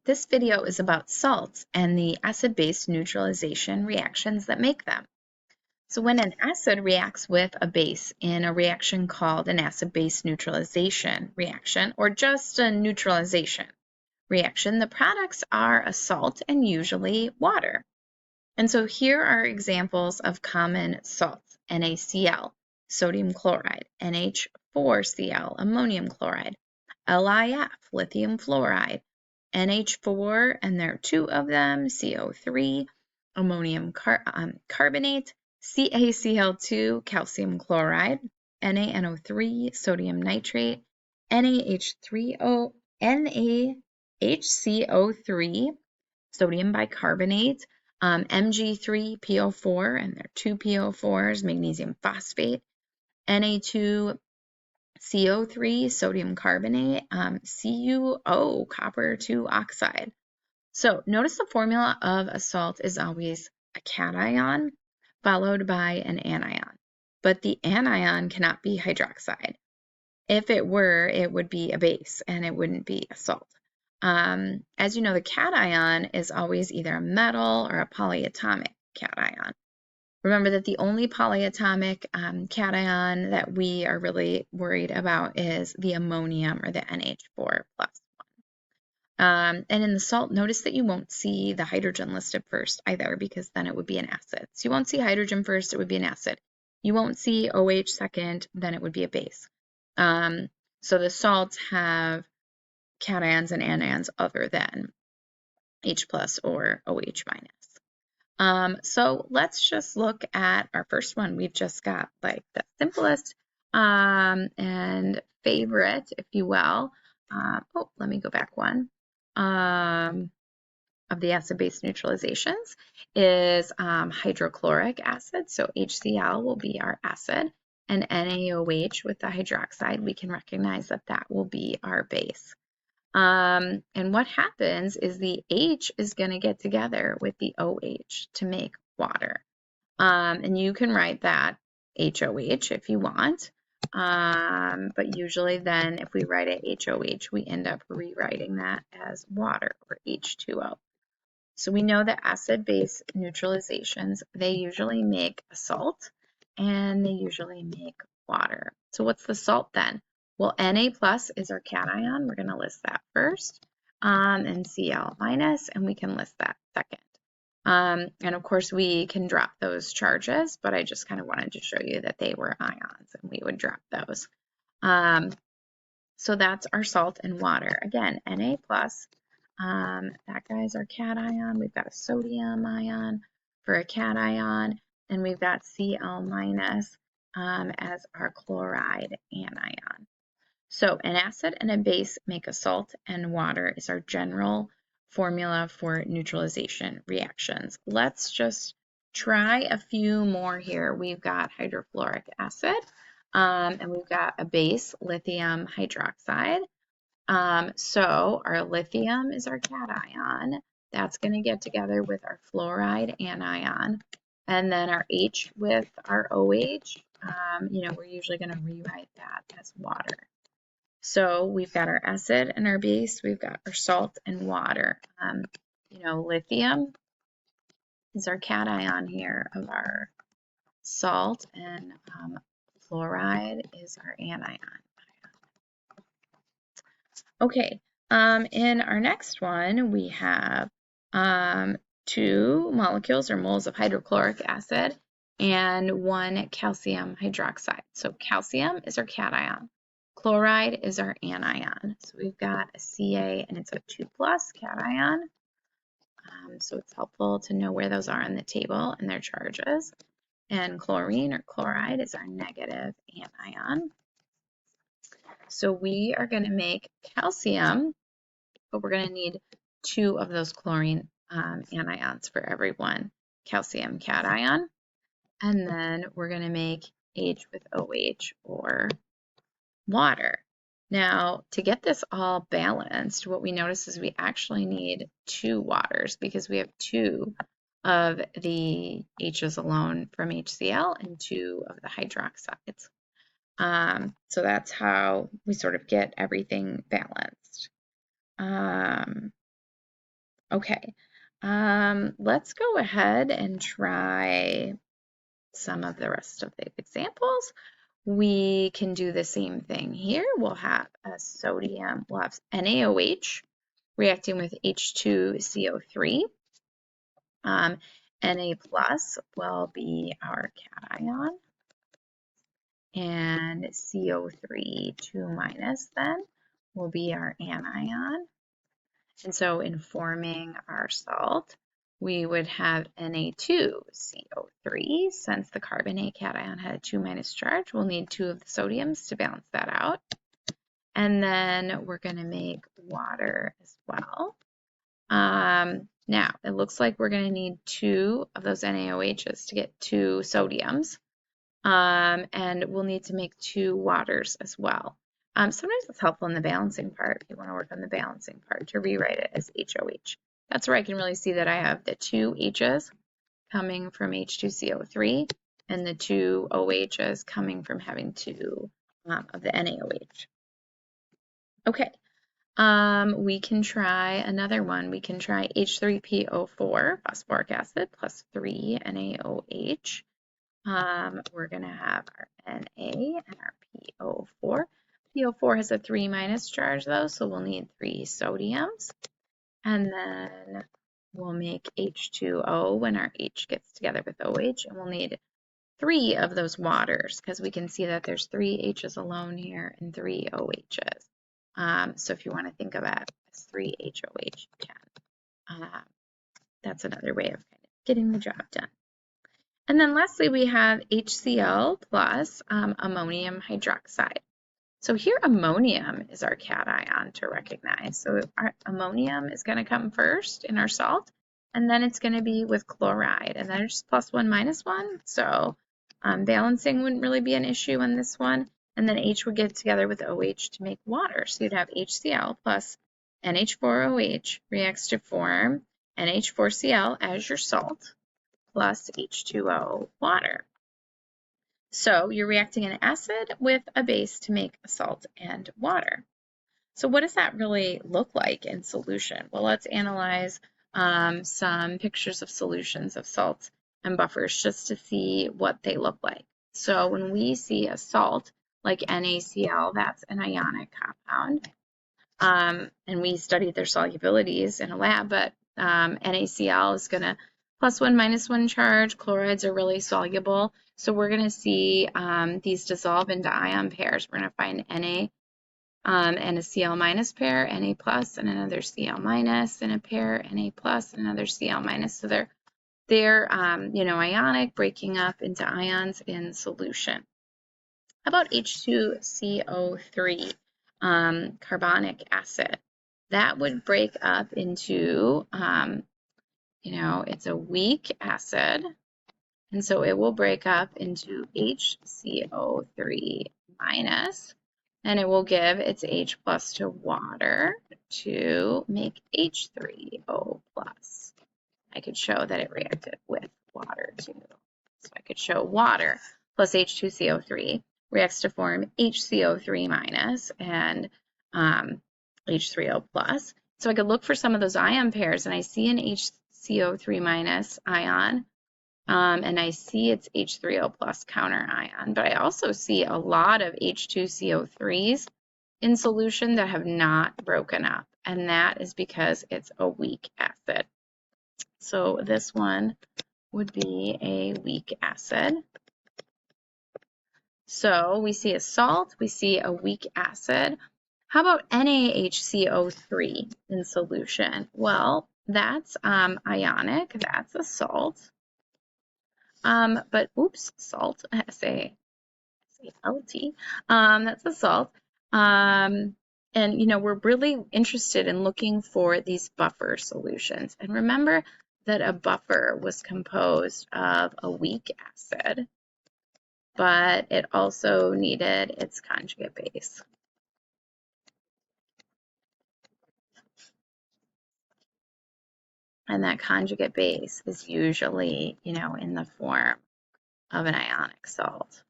This video is about salts and the acid-base neutralization reactions that make them. So when an acid reacts with a base in a reaction called an acid-base neutralization reaction, or just a neutralization reaction, the products are a salt and usually water. And so here are examples of common salts: NaCl, sodium chloride; NH4Cl, ammonium chloride; LiF, lithium fluoride; NH4, and there are two of them, CO3, ammonium carbonate; CaCl2, calcium chloride; NaNO3, sodium nitrate; NaHCO3, sodium bicarbonate; Mg3PO4, and there are two PO4s, magnesium phosphate; Na2CO3, sodium carbonate; CuO, copper 2 oxide. So notice the formula of a salt is always a cation followed by an anion, but the anion cannot be hydroxide. If it were, it would be a base and it wouldn't be a salt. As you know, the cation is always either a metal or a polyatomic cation. Remember that the only polyatomic cation that we are really worried about is the ammonium, or the NH4+. And in the salt, notice that you won't see the hydrogen listed first either, because then it would be an acid. So you won't see hydrogen first, it would be an acid. You won't see OH second, then it would be a base. So the salts have cations and anions other than H+ or OH-. So let's just look at our first one. We've just got like the simplest and favorite, if you will. Let me go back one. Of the acid-base neutralizations is hydrochloric acid. So HCl will be our acid, and NaOH with the hydroxide, we can recognize that that will be our base. And what happens is the H is going to get together with the OH to make water. And you can write that HOH if you want. But usually then if we write it HOH, we end up rewriting that as water, or H2O. So we know that acid-base neutralizations, they usually make a salt and they usually make water. So what's the salt then? Well, Na+ is our cation. We're going to list that first. And Cl-, and we can list that second. And of course we can drop those charges, but I just kind of wanted to show you that they were ions and we would drop those. So that's our salt and water. Again, Na+, that guy's our cation. We've got a sodium ion for a cation, and we've got Cl- as our chloride anion. So an acid and a base make a salt, and water is our general formula for neutralization reactions. Let's just try a few more here. We've got hydrofluoric acid, and we've got a base, lithium hydroxide. So our lithium is our cation. That's going to get together with our fluoride anion. And then our H with our OH, we're usually going to rewrite that as water. So we've got our acid and our base, we've got our salt and water. Lithium is our cation here of our salt, and fluoride is our anion. Okay, in our next one, we have 2 molecules or moles of hydrochloric acid and 1 calcium hydroxide. So calcium is our cation. Chloride is our anion. So we've got a Ca, and it's a 2+ cation. So it's helpful to know where those are on the table and their charges. And chlorine, or chloride, is our negative anion. So we are going to make calcium, but we're going to need 2 of those chlorine anions for every 1 calcium cation. And then we're going to make H with OH, or water. Now, to get this all balanced, what we notice is we actually need 2 waters, because we have 2 of the H's alone from HCl and 2 of the hydroxides. So that's how we sort of get everything balanced. Okay, let's go ahead and try some of the rest of the examples. We can do the same thing here. We'll have a sodium, we'll have NaOH reacting with H2CO3. Na plus will be our cation, and CO3 2 minus then will be our anion. And so in forming our salt, we would have Na2CO3. Since the carbonate cation had a 2 minus charge, we'll need 2 of the sodiums to balance that out. And then we're going to make water as well. Now, it looks like we're going to need 2 of those NaOHs to get 2 sodiums. And we'll need to make 2 waters as well. Sometimes it's helpful in the balancing part, if you want to work on the balancing part, to rewrite it as HOH. That's where I can really see that I have the 2 H's coming from H2CO3 and the 2 OHs coming from having 2 of the NaOH. Okay, we can try another one. We can try H3PO4, phosphoric acid, plus 3 NaOH. We're going to have our Na and our PO4. PO4 has a 3 minus charge though, so we'll need 3 sodiums. And then we'll make H2O when our H gets together with OH, and we'll need 3 of those waters because we can see that there's 3 H's alone here and 3 OHs. So if you want to think of it as 3 HOH, you can. That's another way of kind of getting the job done. And then lastly, we have HCl plus ammonium hydroxide. So here ammonium is our cation to recognize. So our ammonium is going to come first in our salt, and then it's going to be with chloride, and then it's plus 1 minus 1. So balancing wouldn't really be an issue on this one. And then H would get together with OH to make water. So you'd have HCl plus NH4OH reacts to form NH4Cl as your salt plus H2O water. So you're reacting an acid with a base to make a salt and water. So what does that really look like in solution? Well, let's analyze some pictures of solutions of salts and buffers just to see what they look like. So when we see a salt like NaCl, that's an ionic compound. And we studied their solubilities in a lab, but NaCl is going to plus 1 minus 1 charge. Chlorides are really soluble. So we're going to see these dissolve into ion pairs. We're going to find Na and a Cl minus pair, Na plus and another Cl minus and a pair, Na plus and another Cl minus. So they're ionic, breaking up into ions in solution. How about H2CO3, carbonic acid? That would break up into, it's a weak acid, and so it will break up into HCO3 minus, and it will give its H plus to water to make H3O plus. I could show that it reacted with water too. So I could show water plus H2CO3 reacts to form HCO3 minus and H3O plus. So I could look for some of those ion pairs, and I see an HCO3 minus ion, and I see its H3O plus counter ion, but I also see a lot of H2CO3s in solution that have not broken up, and that is because it's a weak acid. So this one would be a weak acid. So we see a salt, we see a weak acid. How about NaHCO3 in solution? Well, that's ionic, that's a salt. But oops, salt, S-A-L-T, that's a salt. And we're really interested in looking for these buffer solutions. And remember that a buffer was composed of a weak acid, but it also needed its conjugate base. And that conjugate base is usually, in the form of an ionic salt.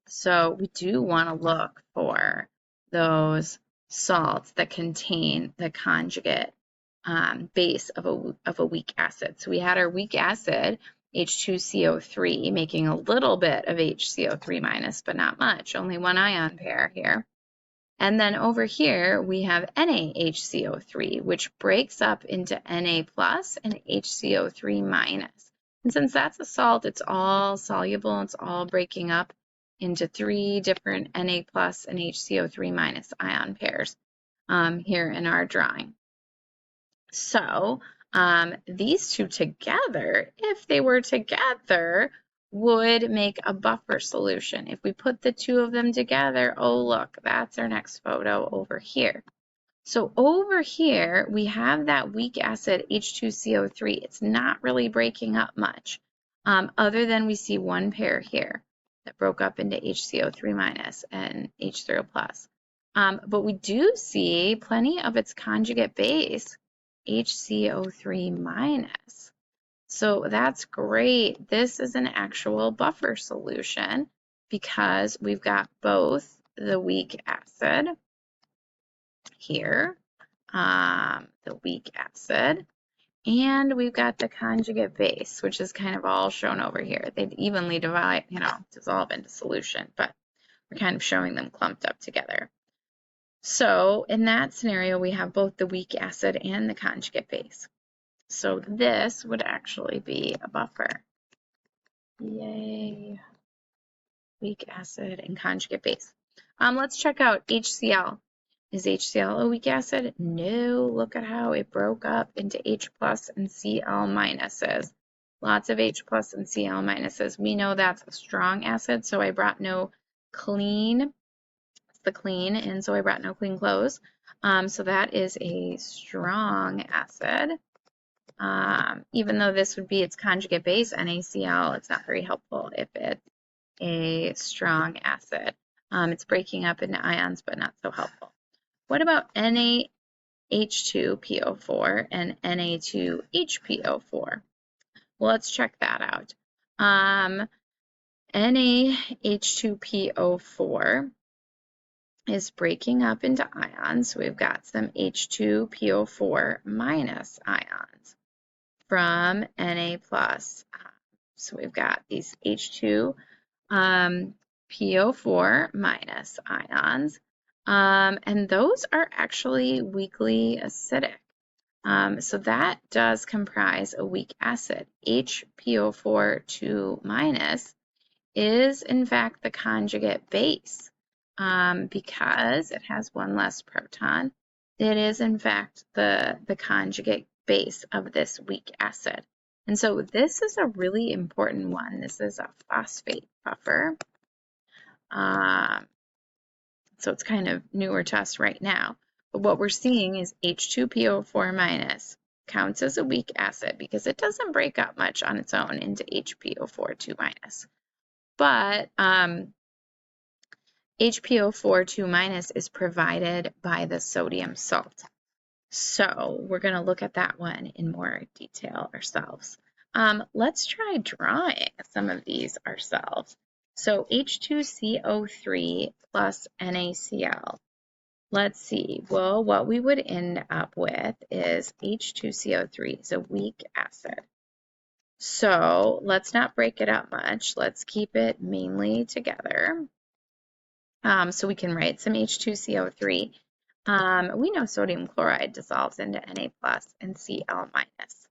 So we do want to look for those salts that contain the conjugate base of a weak acid. So we had our weak acid, H2CO3, making a little bit of HCO3 minus, but not much, only one ion pair here. And then over here, we have NaHCO3, which breaks up into Na plus and HCO3 minus. And since that's a salt, it's all soluble, it's all breaking up into 3 different Na plus and HCO3 minus ion pairs here in our drawing. So these two together, if they were together, would make a buffer solution. If we put the two of them together, oh look, that's our next photo over here. So over here, we have that weak acid H2CO3. It's not really breaking up much, other than we see one pair here that broke up into HCO3 minus and H3O plus. But we do see plenty of its conjugate base, HCO3 minus. So that's great. This is an actual buffer solution because we've got both the weak acid here, the weak acid, and we've got the conjugate base, which is kind of all shown over here. They'd evenly divide, dissolve into solution, but we're kind of showing them clumped up together. So in that scenario, we have both the weak acid and the conjugate base. So this would actually be a buffer. Yay. Weak acid and conjugate base. Let's check out HCl. Is HCl a weak acid? No, look at how it broke up into H plus and Cl minuses. Lots of H plus and Cl minuses. We know that's a strong acid, so I brought no clean. It's the clean, and so I brought no clean clothes. So that is a strong acid. Even though this would be its conjugate base, NaCl, it's not very helpful if it's a strong acid. It's breaking up into ions, but not so helpful. What about NaH2PO4 and Na2HPO4? Well, let's check that out. NaH2PO4 is breaking up into ions. So we've got some H2PO4 minus ions from Na plus. So we've got these H2 PO4 minus ions, and those are actually weakly acidic. So that does comprise a weak acid. HPO4 2 minus is in fact the conjugate base because it has one less proton. It is in fact the conjugate base of this weak acid. And so this is a really important one. This is a phosphate buffer. So it's kind of newer to us right now. But what we're seeing is H2PO4 minus counts as a weak acid because it doesn't break up much on its own into HPO4 2 minus. But HPO4 2 minus is provided by the sodium salt. So we're going to look at that one in more detail ourselves. Let's try drawing some of these ourselves. So H2CO3 plus NaCl. Let's see. Well, what we would end up with is H2CO3. It's a weak acid. So let's not break it up much. Let's keep it mainly together. So we can write some H2CO3. We know sodium chloride dissolves into Na plus and Cl minus.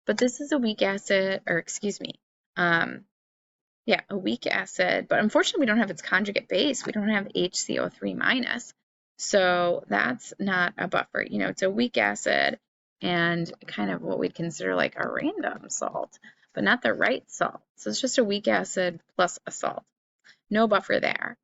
But this is a weak acid, or excuse me, a weak acid. But unfortunately, we don't have its conjugate base. We don't have HCO3 minus. So that's not a buffer. It's a weak acid and kind of what we'd consider like a random salt, but not the right salt. So it's just a weak acid plus a salt. No buffer there.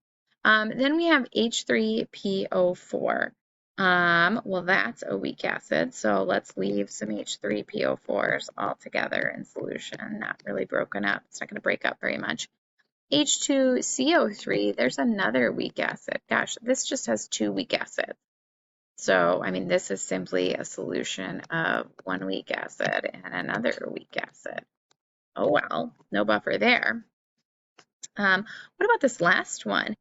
Then we have H3PO4. Well, that's a weak acid, so let's leave some H3PO4s all together in solution, not really broken up. It's not going to break up very much. H2CO3, there's another weak acid. Gosh, this just has 2 weak acids. So, I mean, this is simply a solution of one weak acid and another weak acid. Oh, well, no buffer there. What about this last one?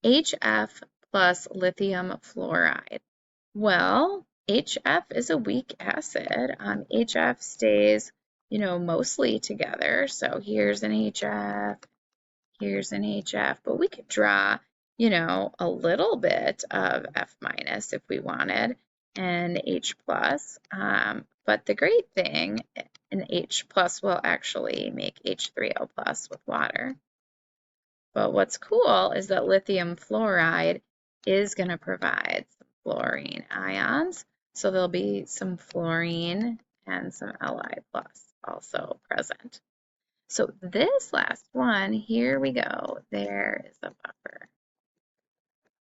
HF plus lithium fluoride. Well, HF is a weak acid. HF stays, mostly together. So here's an HF, here's an HF, but we could draw, a little bit of F minus if we wanted, and H plus. But the great thing, an H plus will actually make H3O plus with water. But what's cool is that lithium fluoride is going to provide some fluorine ions. So there'll be some fluorine and some Li plus also present. So this last one, here we go. There is a buffer.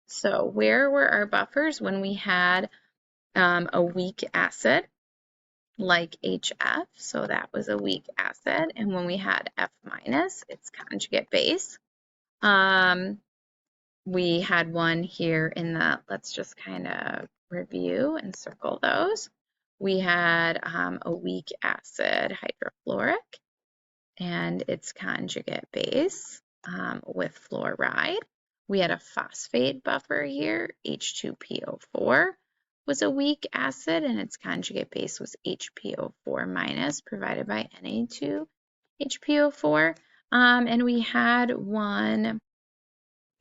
So where were our buffers when we had a weak acid like HF? So that was a weak acid. And when we had F minus, its conjugate base. We had one here in the, let's just kind of review and circle those. We had a weak acid hydrofluoric and its conjugate base with fluoride. We had a phosphate buffer here, H2PO4 was a weak acid and its conjugate base was HPO4 minus provided by Na2HPO4. And we had one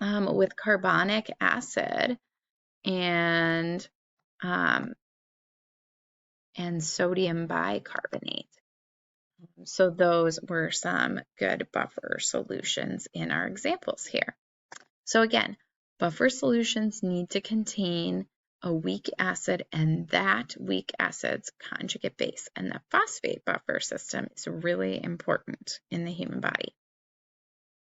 with carbonic acid and sodium bicarbonate. So those were some good buffer solutions in our examples here. So again, buffer solutions need to contain a weak acid and that weak acid's conjugate base. And the phosphate buffer system is really important in the human body.